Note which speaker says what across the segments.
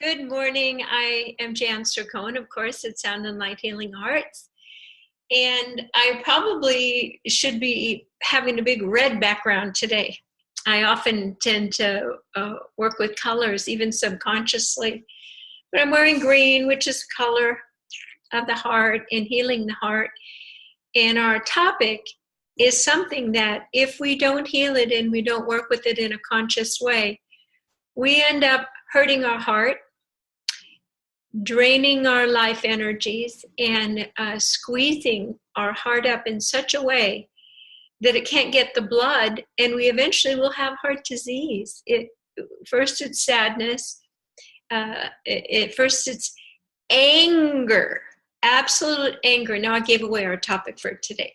Speaker 1: Good morning. I am Jan Cercone, of course, at Sound and Light Healing Arts. And I probably should be having a big red background today. I often tend to work with colors, even subconsciously. But I'm wearing green, which is color of the heart and healing the heart. And our topic is something that if we don't heal it and we don't work with it in a conscious way, we end up hurting our heart, draining our life energies, and squeezing our heart up in such a way that it can't get the blood, and we eventually will have heart disease. First it's sadness. First it's anger, absolute anger. Now I gave away our topic for today.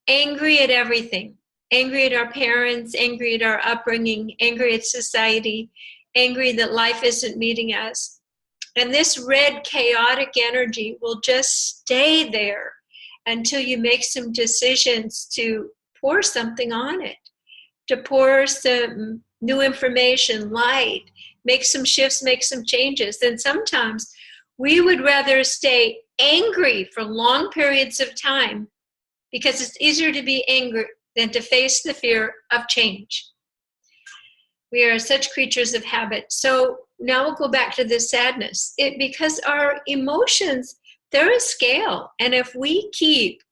Speaker 1: Angry at everything. Angry at our parents, angry at our upbringing, angry at society, angry that life isn't meeting us. And this red chaotic energy will just stay there until you make some decisions to pour something on it, to pour some new information, light, make some shifts, make some changes. And sometimes we would rather stay angry for long periods of time because it's easier to be angry than to face the fear of change. We are such creatures of habit. So now we'll go back to this sadness. Because our emotions, they're a scale. And if we keep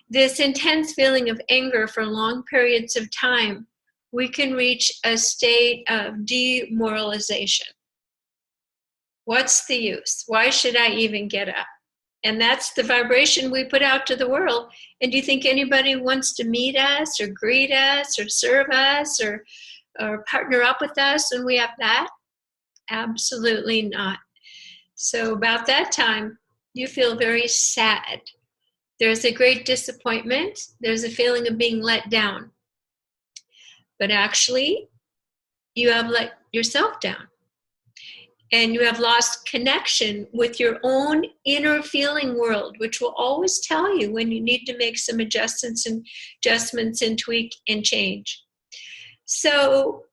Speaker 1: this intense feeling of anger for long periods of time, we can reach a state of demoralization. What's the use? Why should I even get up? And that's the vibration we put out to the world. And do you think anybody wants to meet us or greet us or serve us or partner up with us when we have that? Absolutely not. So about that time, you feel very sad. There's a great disappointment. There's a feeling of being let down. But actually, you have let yourself down. And you have lost connection with your own inner feeling world, which will always tell you when you need to make some adjustments and tweak and change. So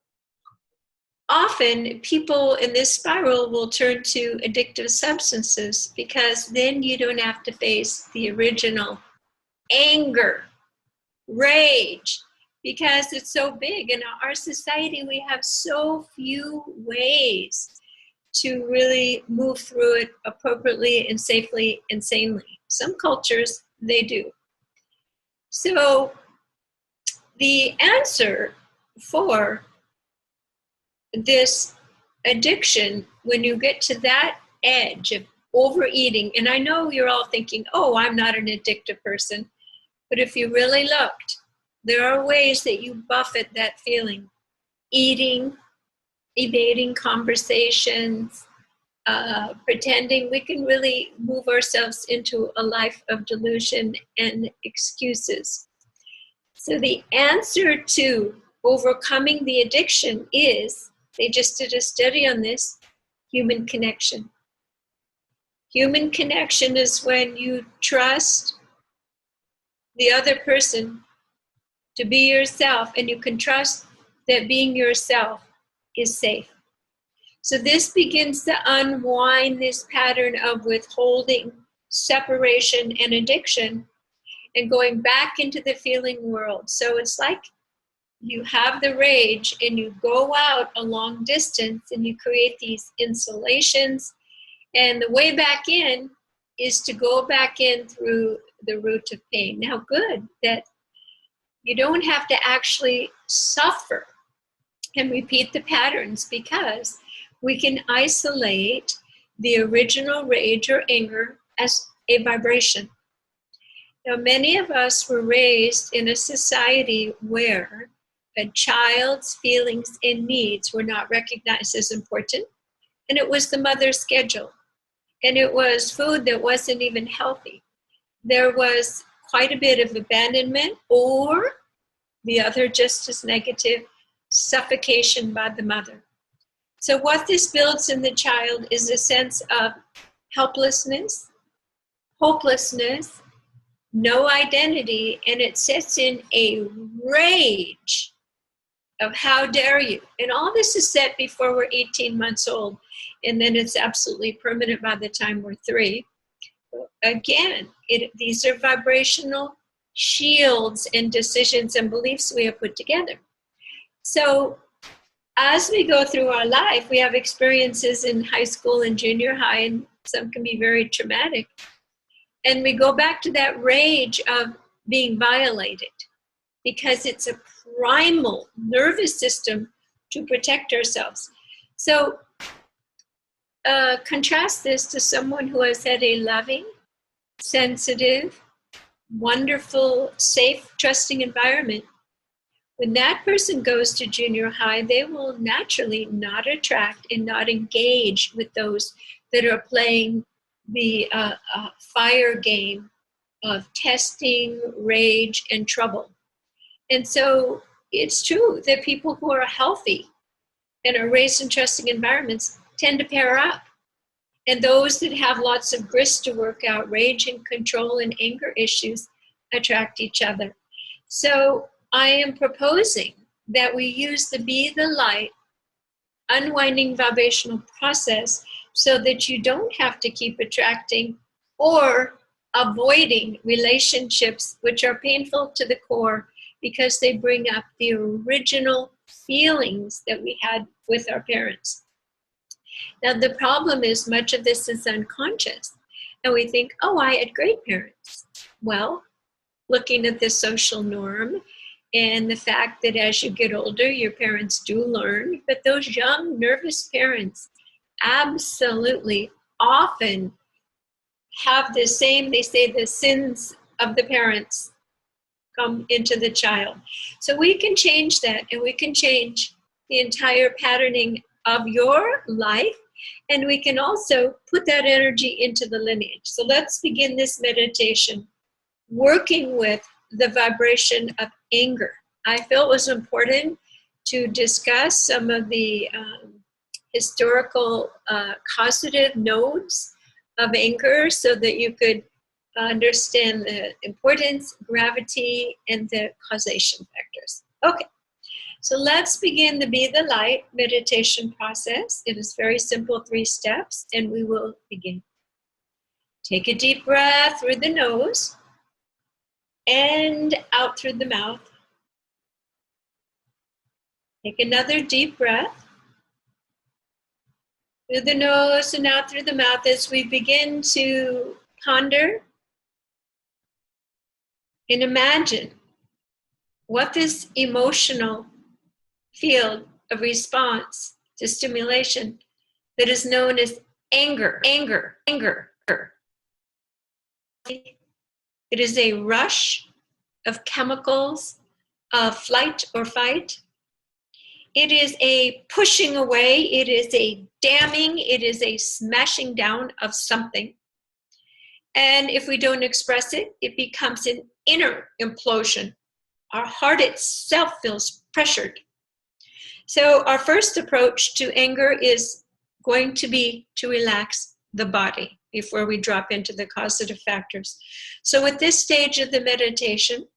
Speaker 1: often people in this spiral will turn to addictive substances because then you don't have to face the original anger, rage, because it's so big. In our society, we have so few ways to really move through it appropriately and safely and sanely. Some cultures, they do. So the answer for this addiction, when you get to that edge of overeating, and I know you're all thinking, oh, I'm not an addictive person, but if you really looked, there are ways that you buffet that feeling. Eating, evading conversations, pretending. We can really move ourselves into a life of delusion and excuses. So the answer to overcoming the addiction is, they just did a study on this, human connection. Human connection is when you trust the other person to be yourself, and you can trust that being yourself is safe. So this begins to unwind this pattern of withholding, separation, and addiction, and going back into the feeling world. So it's like you have the rage and you go out a long distance and you create these insulations, and the way back in is to go back in through the root of pain. Now, good that you don't have to actually suffer and repeat the patterns, because we can isolate the original rage or anger as a vibration. Now, many of us were raised in a society where a child's feelings and needs were not recognized as important, and it was the mother's schedule, and it was food that wasn't even healthy. There was quite a bit of abandonment, or the other just as negative, suffocation by the mother. So what this builds in the child is a sense of helplessness, hopelessness, no identity, and it sets in a rage of how dare you. And all this is set before we're 18 months old. And then it's absolutely permanent by the time we're 3. Again, these are vibrational shields and decisions and beliefs we have put together. So as we go through our life, we have experiences in high school and junior high, and some can be very traumatic. And we go back to that rage of being violated because it's a primal nervous system to protect ourselves. So contrast this to someone who has had a loving, sensitive, wonderful, safe, trusting environment. When that person goes to junior high, they will naturally not attract and not engage with those that are playing the fire game of testing, rage, and trouble. And so it's true that people who are healthy and are raised in trusting environments tend to pair up. And those that have lots of grist to work out, rage and control and anger issues, attract each other. So I am proposing that we use the Be the Light unwinding vibrational process so that you don't have to keep attracting or avoiding relationships which are painful to the core because they bring up the original feelings that we had with our parents. Now, the problem is much of this is unconscious. And we think, oh, I had great parents. Well, looking at the social norm and the fact that as you get older, your parents do learn. But those young, nervous parents absolutely often have the same, they say, the sins of the parents come into the child. So we can change that, and we can change the entire patterning of your life, and we can also put that energy into the lineage. So let's begin this meditation working with the vibration of anger. I felt it was important to discuss some of the historical causative nodes of anger so that you could understand the importance, gravity, and the causation factors. Okay, so let's begin the Be the Light meditation process. It is very simple, 3 steps, and we will begin. Take a deep breath through the nose and out through the mouth. Take another deep breath through the nose and out through the mouth as we begin to ponder and imagine what this emotional field of response to stimulation that is known as anger. It is a rush of chemicals of flight or fight. It is a pushing away. It is a damming. It is a smashing down of something. And if we don't express it, it becomes an inner implosion. Our heart itself feels pressured. So our first approach to anger is going to be to relax the body before we drop into the causative factors. So with this stage of the meditation,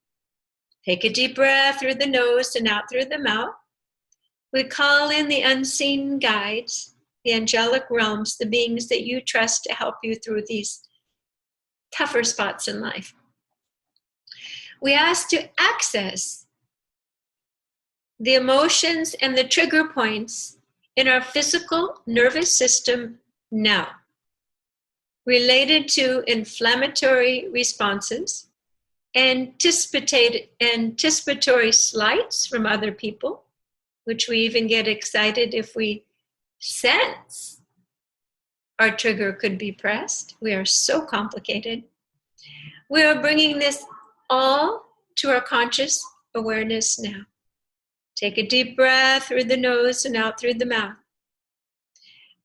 Speaker 1: take a deep breath through the nose and out through the mouth. We call in the unseen guides, the angelic realms, the beings that you trust to help you through these tougher spots in life. We ask to access the emotions and the trigger points in our physical nervous system now, related to inflammatory responses, anticipatory slights from other people, which we even get excited if we sense our trigger could be pressed. We are so complicated. We are bringing this all to our conscious awareness now. Take a deep breath through the nose and out through the mouth.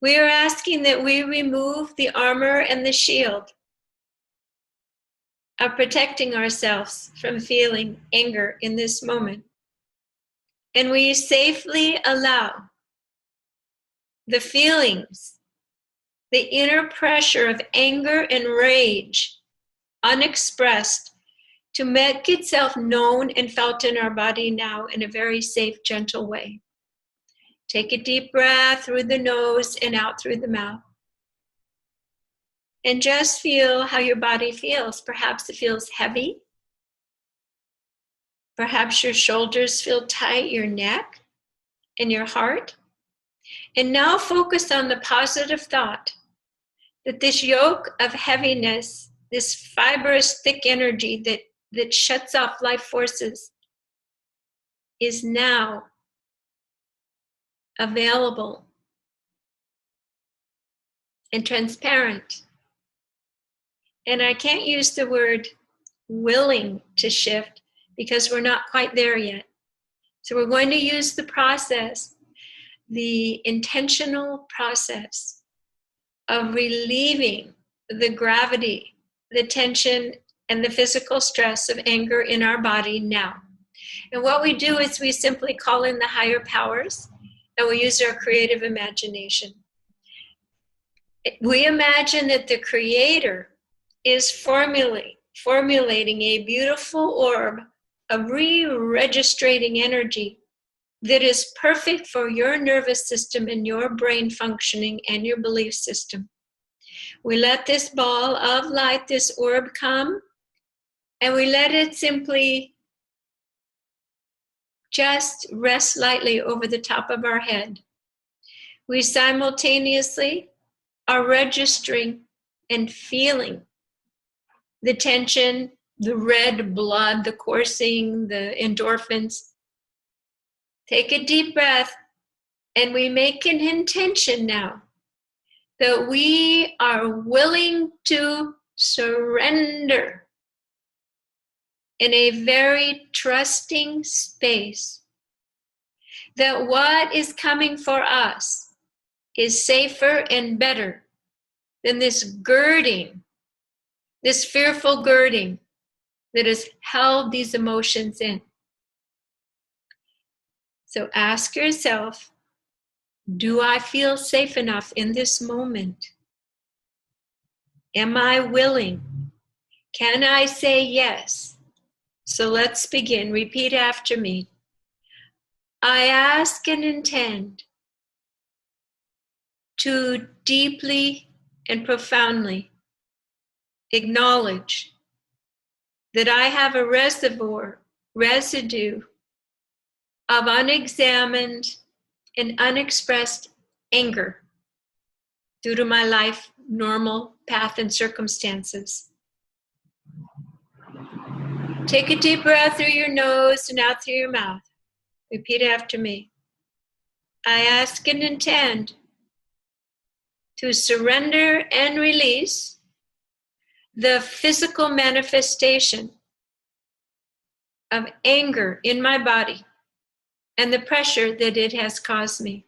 Speaker 1: We are asking that we remove the armor and the shield of protecting ourselves from feeling anger in this moment. And we safely allow the feelings, the inner pressure of anger and rage, unexpressed, to make itself known and felt in our body now in a very safe, gentle way. Take a deep breath through the nose and out through the mouth. And just feel how your body feels. Perhaps it feels heavy. Perhaps your shoulders feel tight, your neck and your heart. And now focus on the positive thought that this yoke of heaviness, this fibrous, thick energy that shuts off life forces, is now available and transparent. And I can't use the word willing to shift because we're not quite there yet. So we're going to use the process, the intentional process of relieving the gravity, the tension, and the physical stress of anger in our body now. And what we do is we simply call in the higher powers, and we use our creative imagination. We imagine that the Creator is formulating a beautiful orb of re-registrating energy that is perfect for your nervous system and your brain functioning and your belief system. We let this ball of light, this orb come, and we let it simply just rest lightly over the top of our head. We simultaneously are registering and feeling the tension, the red blood, the coursing, the endorphins. Take a deep breath, and we make an intention now that we are willing to surrender in a very trusting space that what is coming for us is safer and better than this girding, this fearful girding that has held these emotions in. So ask yourself, do I feel safe enough in this moment? Am I willing? Can I say yes? So let's begin. Repeat after me. I ask and intend to deeply and profoundly acknowledge that I have a residue of unexamined and unexpressed anger due to my life, normal path and circumstances. Take a deep breath through your nose and out through your mouth. Repeat after me. I ask and intend to surrender and release the physical manifestation of anger in my body and the pressure that it has caused me.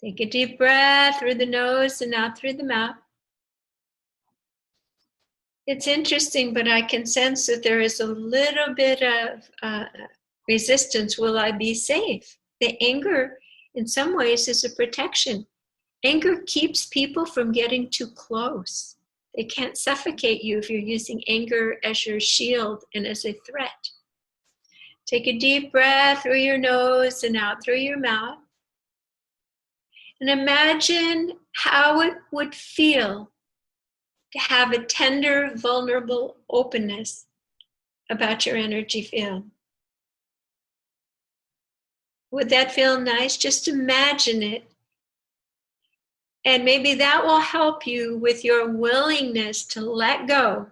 Speaker 1: Take a deep breath through the nose and out through the mouth. It's interesting, but I can sense that there is a little bit of resistance. Will I be safe? The anger, in some ways, is a protection. Anger keeps people from getting too close. They can't suffocate you if you're using anger as your shield and as a threat. Take a deep breath through your nose and out through your mouth. And imagine how it would feel to have a tender, vulnerable openness about your energy field. Would that feel nice? Just imagine it. And maybe that will help you with your willingness to let go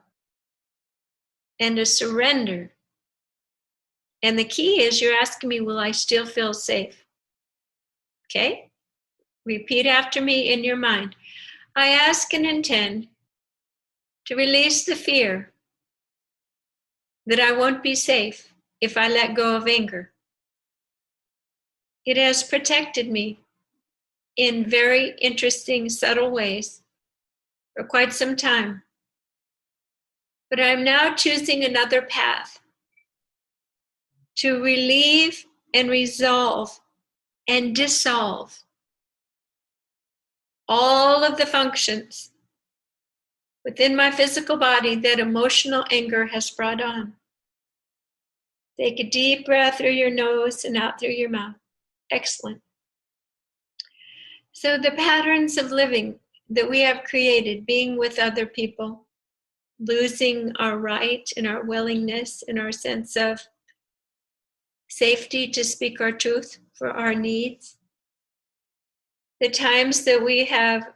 Speaker 1: and to surrender. And the key is you're asking me, will I still feel safe? Okay? Repeat after me in your mind. I ask and intend to release the fear that I won't be safe if I let go of anger. It has protected me in very interesting, subtle ways for quite some time. But I'm now choosing another path to relieve and resolve and dissolve all of the functions within my physical body that emotional anger has brought on. Take a deep breath through your nose and out through your mouth. Excellent. So the patterns of living that we have created, being with other people, losing our right and our willingness and our sense of safety to speak our truth for our needs, the times that we have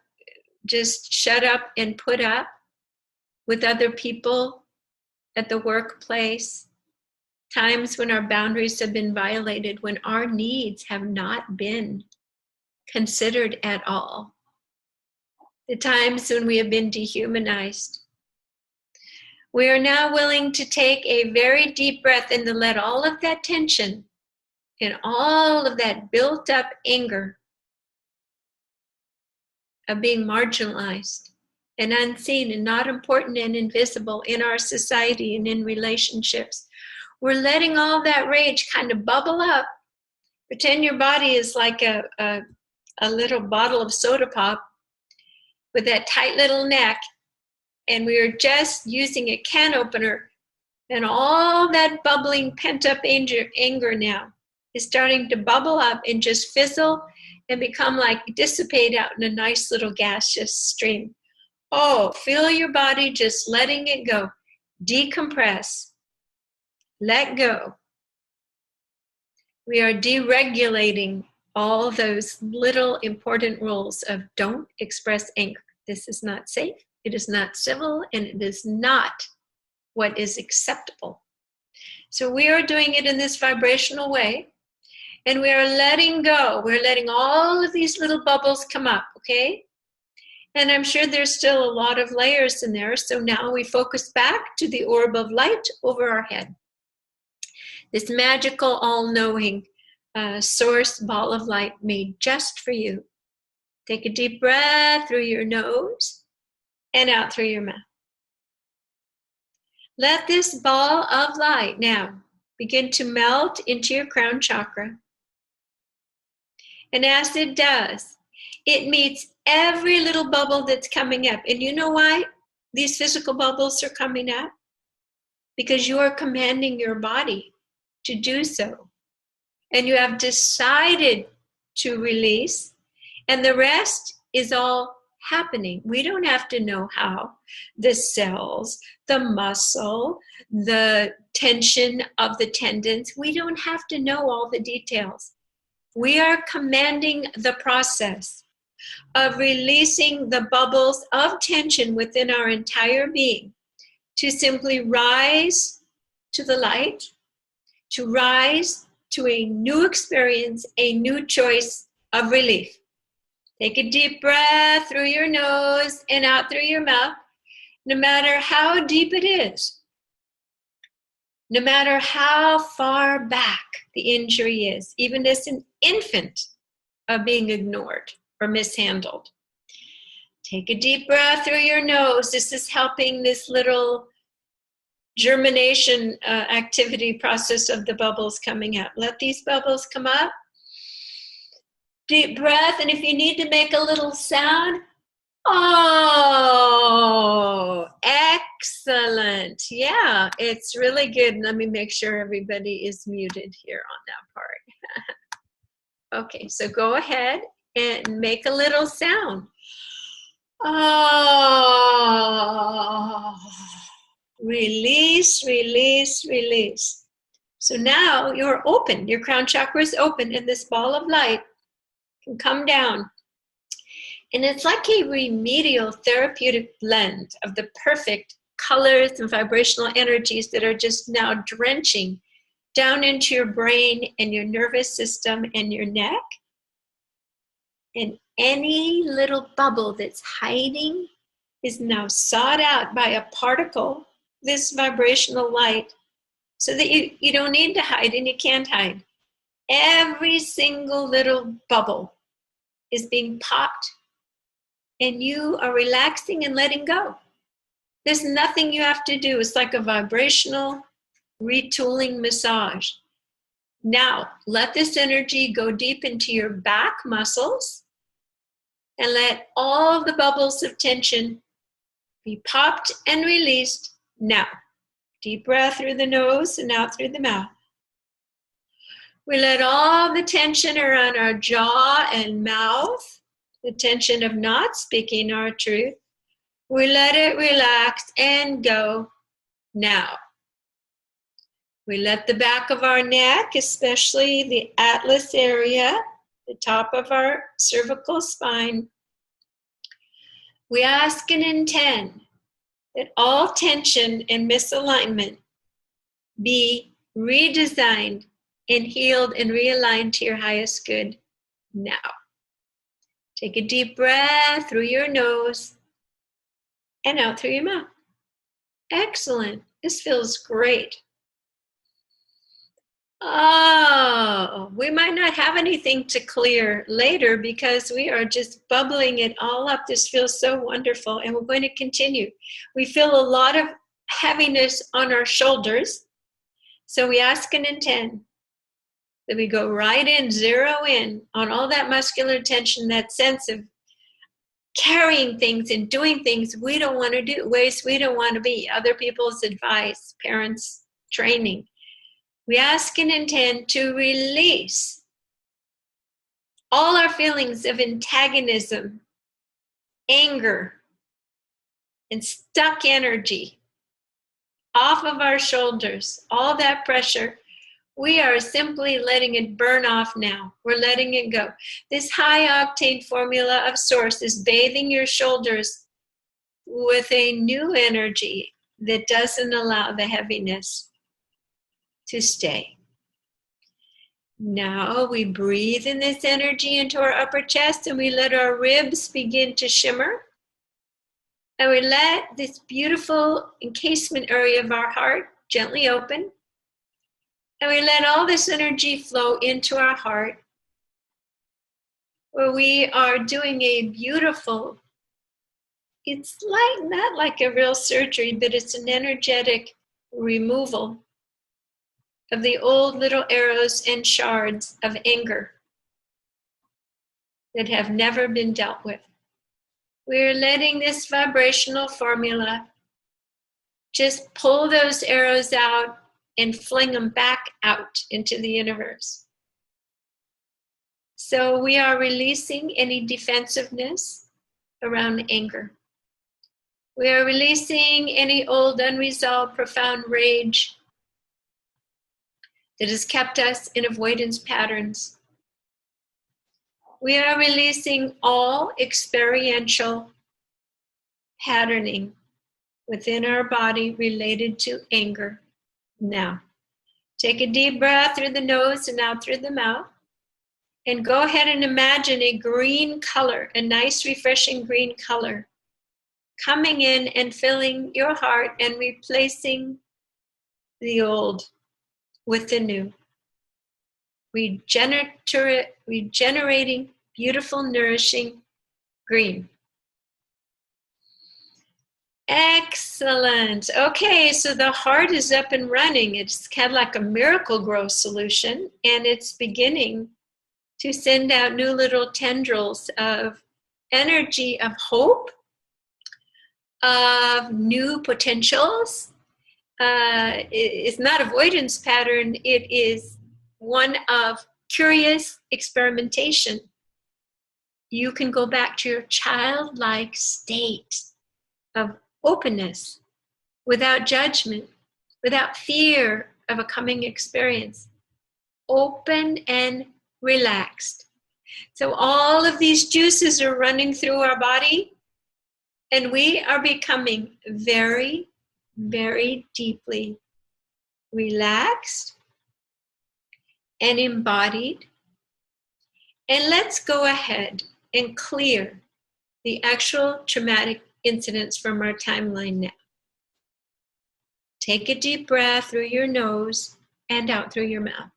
Speaker 1: just shut up and put up with other people at the workplace, times when our boundaries have been violated, when our needs have not been considered at all, the times when we have been dehumanized. We are now willing to take a very deep breath and to let all of that tension and all of that built up anger of being marginalized and unseen and not important and invisible in our society and in relationships. We're letting all that rage kind of bubble up. Pretend your body is like a little bottle of soda pop with that tight little neck, and we are just using a can opener, and all that bubbling pent-up anger now is starting to bubble up and just fizzle and become like dissipate out in a nice little gaseous stream. Oh, feel your body just letting it go. Decompress. Let go. We are deregulating all those little important rules of don't express anger. This is not safe, it is not civil, and it is not what is acceptable. So we are doing it in this vibrational way, and we are letting go. We're letting all of these little bubbles come up, okay? And I'm sure there's still a lot of layers in there, so now we focus back to the orb of light over our head. This magical, all-knowing source ball of light made just for you. Take a deep breath through your nose and out through your mouth. Let this ball of light now begin to melt into your crown chakra. And as it does, it meets every little bubble that's coming up. And you know why these physical bubbles are coming up? Because you are commanding your body to do so. And you have decided to release, and the rest is all happening. We don't have to know how. The cells, the muscle, the tension of the tendons, we don't have to know all the details. We are commanding the process of releasing the bubbles of tension within our entire being to simply rise to the light, to rise to a new experience, a new choice of relief. Take a deep breath through your nose and out through your mouth, no matter how deep it is, no matter how far back the injury is, even as an infant of being ignored or mishandled. Take a deep breath through your nose. This is helping this little germination activity process of the bubbles coming up. Let these bubbles come up. Deep breath, and if you need to make a little sound, oh, excellent. Yeah, it's really good. Let me make sure everybody is muted here on that part. Okay, so go ahead and make a little sound. Oh. Release, release, release. So now you're open. Your crown chakra is open, and this ball of light can come down. And it's like a remedial therapeutic blend of the perfect colors and vibrational energies that are just now drenching down into your brain and your nervous system and your neck. And any little bubble that's hiding is now sought out by a particle, this vibrational light, so that you don't need to hide and you can't hide. Every single little bubble is being popped, and you are relaxing and letting go. There's nothing you have to do. It's like a vibrational retooling massage. Now, let this energy go deep into your back muscles, and let all the bubbles of tension be popped and released now. Deep breath through the nose and out through the mouth. We let all the tension around our jaw and mouth, the tension of not speaking our truth, we let it relax and go now. We let the back of our neck, especially the atlas area, the top of our cervical spine, we ask and intend that all tension and misalignment be redesigned and healed and realigned to your highest good now. Take a deep breath through your nose and out through your mouth. Excellent. This feels great. Oh, we might not have anything to clear later because we are just bubbling it all up. This feels so wonderful, and we're going to continue. We feel a lot of heaviness on our shoulders, so we ask and intend that we go right in, zero in on all that muscular tension, that sense of carrying things and doing things we don't want to do, ways we don't want to be, other people's advice, parents' training. We ask and intend to release all our feelings of antagonism, anger, and stuck energy off of our shoulders, all that pressure. We are simply letting it burn off now. We're letting it go. This high octane formula of source is bathing your shoulders with a new energy that doesn't allow the heaviness to stay. Now we breathe in this energy into our upper chest and we let our ribs begin to shimmer. And we let this beautiful encasement area of our heart gently open. And we let all this energy flow into our heart, where we are doing a beautiful, it's like not like a real surgery, but it's an energetic removal of the old little arrows and shards of anger that have never been dealt with. We're letting this vibrational formula just pull those arrows out and fling them back out into the universe. So we are releasing any defensiveness around anger. We are releasing any old, unresolved, profound rage that has kept us in avoidance patterns. We are releasing all experiential patterning within our body related to anger now. Take a deep breath through the nose and out through the mouth. And go ahead and imagine a green color, a nice refreshing green color, coming in and filling your heart and replacing the old with the new. Regenerating beautiful, nourishing green. Excellent. Okay, so the heart is up and running. It's kind of like a miracle grow solution, and it's beginning to send out new little tendrils of energy, of hope, of new potentials. It's not avoidance pattern, it is one of curious experimentation. You can go back to your childlike state of openness, without judgment, without fear of a coming experience. Open and relaxed. So all of these juices are running through our body, and we are becoming very, very deeply relaxed and embodied. And let's go ahead and clear the actual traumatic incidents from our timeline now. Take a deep breath through your nose and out through your mouth.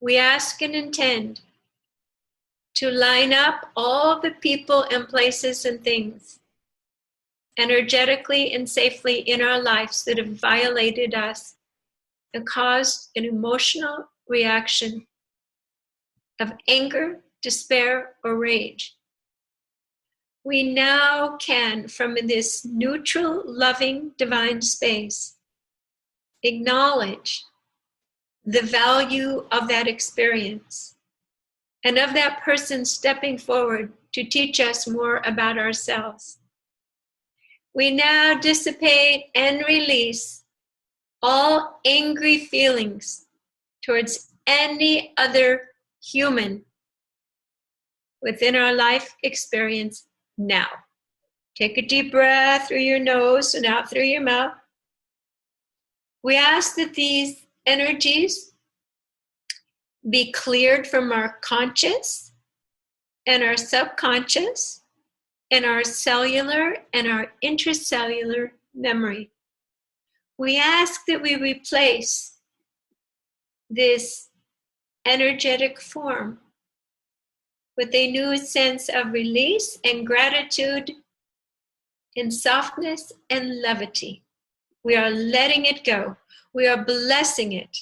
Speaker 1: We ask and intend to line up all the people and places and things energetically and safely in our lives that have violated us and caused an emotional reaction of anger, despair, or rage. we now can, from this neutral, loving, divine space, acknowledge the value of that experience and of that person stepping forward to teach us more about ourselves. We now dissipate and release all angry feelings towards any other human within our life experience now. Take a deep breath through your nose and out through your mouth. We ask that these energies be cleared from our conscious and our subconscious and our cellular and our intracellular memory. We ask that we replace this energetic form with a new sense of release and gratitude and softness and levity. We are letting it go. We are blessing it.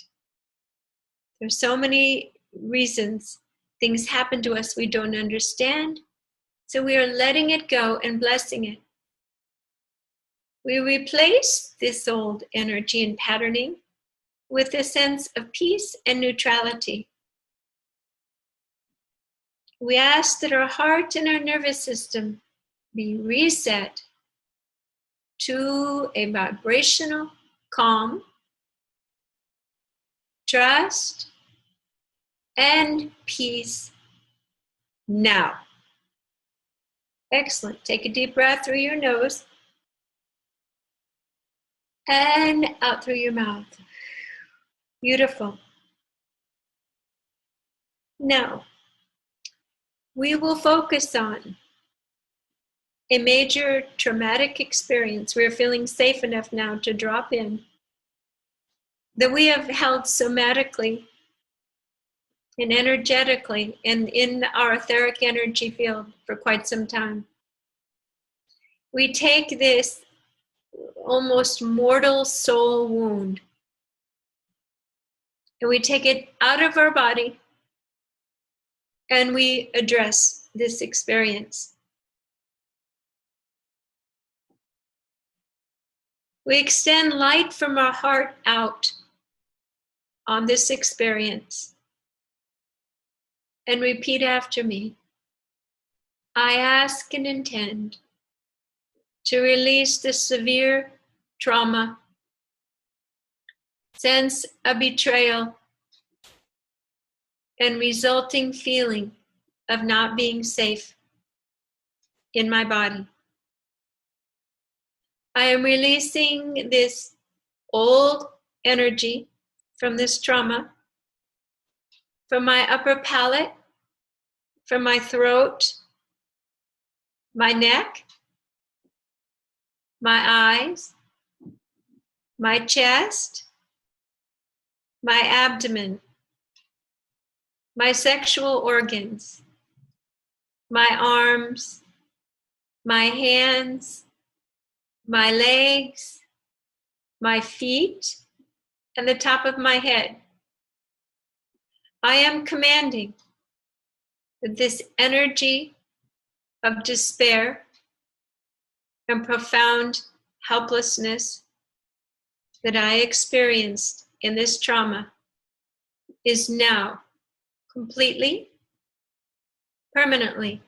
Speaker 1: There's so many reasons things happen to us we don't understand. So we are letting it go and blessing it. We replace this old energy and patterning with a sense of peace and neutrality. We ask that our heart and our nervous system be reset to a vibrational calm, trust, and peace now. Excellent. Take a deep breath through your nose and out through your mouth. Beautiful. Now, we will focus on a major traumatic experience. We're feeling safe enough now to drop in that we have held somatically and energetically and in our etheric energy field for quite some time. We take this almost mortal soul wound and we take it out of our body and we address this experience. We extend light from our heart out on this experience and repeat after me. I ask and intend to release the severe trauma, sense of betrayal, and resulting feeling of not being safe in my body. I am releasing this old energy from this trauma, from my upper palate, from my throat, my neck, my eyes, my chest, my abdomen, my sexual organs, my arms, my hands, my legs, my feet, and the top of my head. I am commanding that this energy of despair and profound helplessness that I experienced in this trauma is now completely, permanently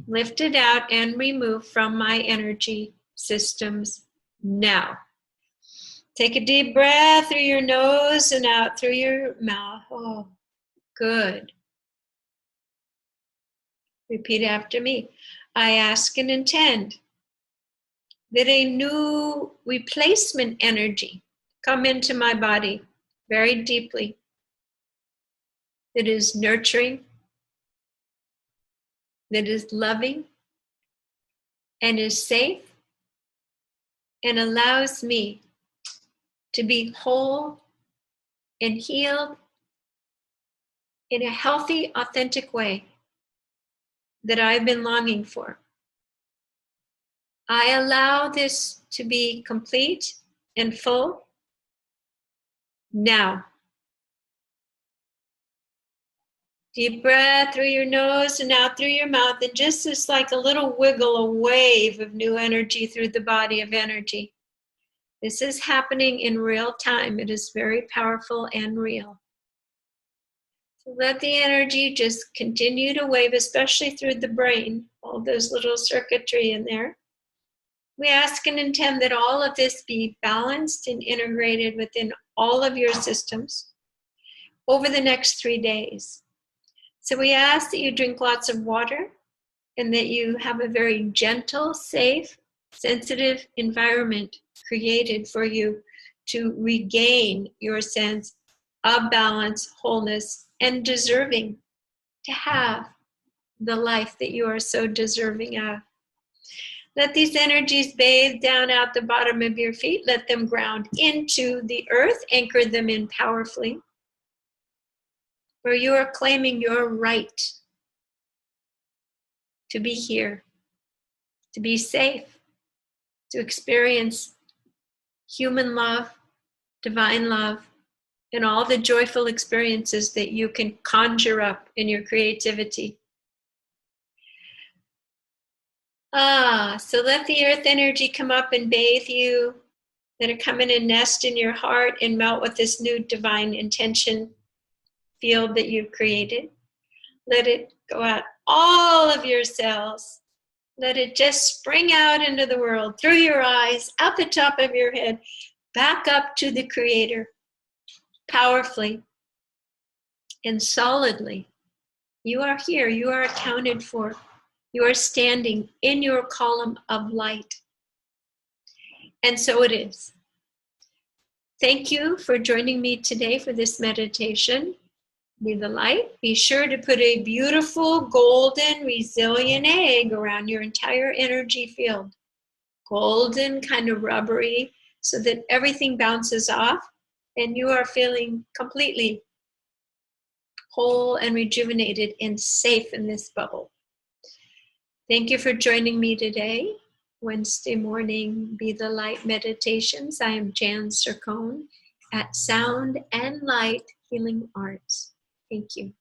Speaker 1: lifted out and removed from my energy systems now. Take a deep breath through your nose and out through your mouth. Oh, good. Repeat after me. I ask and intend that a new replacement energy come into my body very deeply, that is nurturing, that is loving, and is safe, and allows me to be whole and healed in a healthy, authentic way that I've been longing for. I allow this to be complete and full now. Deep breath through your nose and out through your mouth, and just as like a little wiggle, a wave of new energy through the body of energy. This is happening in real time. It is very powerful and real. So let the energy just continue to wave, especially through the brain, all those little circuitry in there. We ask and intend that all of this be balanced and integrated within all of your systems over the next 3 days. So we ask that you drink lots of water and that you have a very gentle, safe, sensitive environment created for you to regain your sense of balance, wholeness, and deserving to have the life that you are so deserving of. Let these energies bathe down out the bottom of your feet. Let them ground into the earth. Anchor them in powerfully. For you are claiming your right to be here, to be safe, to experience human love, divine love, and all the joyful experiences that you can conjure up in your creativity. So let the earth energy come up and bathe you. Let it come in and nest in your heart and melt with this new divine intention field that you've created. Let it go out all of your cells. Let it just spring out into the world, through your eyes, out the top of your head, back up to the Creator, powerfully and solidly. You are here. You are accounted for. You are standing in your column of light. And so it is. Thank you for joining me today for this meditation. Be the light. Be sure to put a beautiful, golden, resilient egg around your entire energy field. Golden, kind of rubbery, so that everything bounces off and you are feeling completely whole and rejuvenated and safe in this bubble. Thank you for joining me today. Wednesday morning, Be the Light Meditations. I am Jan Cercone at Sound and Light Healing Arts. Thank you.